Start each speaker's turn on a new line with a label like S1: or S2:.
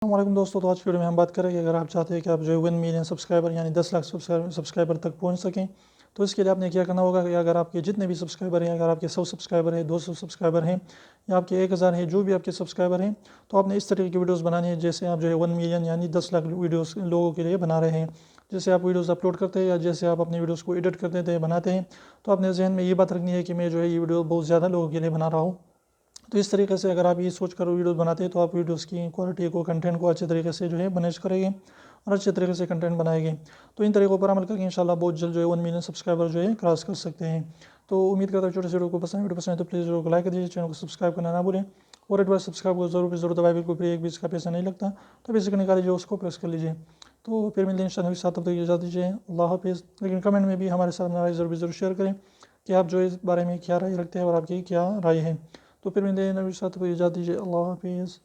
S1: वालेकुम दोस्तों, तो आज की वीडियो में हम बात करेंगे अगर आप चाहते हैं कि आप जो है 1 मिलियन सब्सक्राइबर यानी 10 लाख सब्सक्राइबर तक पहुंच सकें, तो इसके लिए आपने क्या करना होगा कि अगर आपके जितने भी सब्सक्राइबर हैं, अगर आपके 100 सब्सक्राइबर हैं, 200 सब्सक्राइबर हैं या आपके 1000 हैं, जो भी आपके सब्सक्राइबर हैं, तो आपने इस तरीके की वीडियोज़ बनानी है जैसे आप जो है 1 मिलियन यानी 10 लाख वीडियोज़ लोगों के लिए बना रहे हैं। जैसे आप वीडियोज़ अपलोड करते हैं या जैसे आप अपनी वीडियोज़ को एडिट कर देते हैं, बनाते हैं, तो आपने जहन में ये बात रखनी है कि मैं जो है ये वीडियो बहुत ज़्यादा लोगों के लिए बना रहा हूँ। तो इस तरीके से अगर आप ये सोच कर वीडियोस बनाते हैं तो आप वीडियोस की क्वालिटी को, कंटेंट को अच्छे तरीके से जो है मैनेज करेंगे और अच्छे तरीके से कंटेंट बनाएंगे। तो इन तरीकों पर अमल करके इंशाल्लाह बहुत जल्द जो है 1 मिलियन सब्सक्राइबर जो है क्रॉस कर सकते हैं। तो उम्मीद करता हूँ छोटे से वीडियो को पसंद, वीडियो पसंद है तो प्लीज़ वीडियो को लाइक कर दीजिए, चैनल को सब्सक्राइब करना ना भूलें और एक बार सब्सक्राइब को जरूर दबाए, बिल्कुल फ्री, एक भी इसका पैसा नहीं लगता। तो बेसिक निकाल लीजिए, उसको प्रेस कर लीजिए। तो फिर मिलते हैं इंशाल्लाह के साथ, तब तक इजाज़त दीजिए, अल्लाह हाफिज़। लेकिन कमेंट में भी हमारे साथ राय ज़रूर शेयर करें कि आप जो इस बारे में क्या राय रखते हैं और आपकी क्या राय है। तो फिर मिलते हैं नवी साथ, इजाज़त दीजिए, अल्लाह हाफिज़।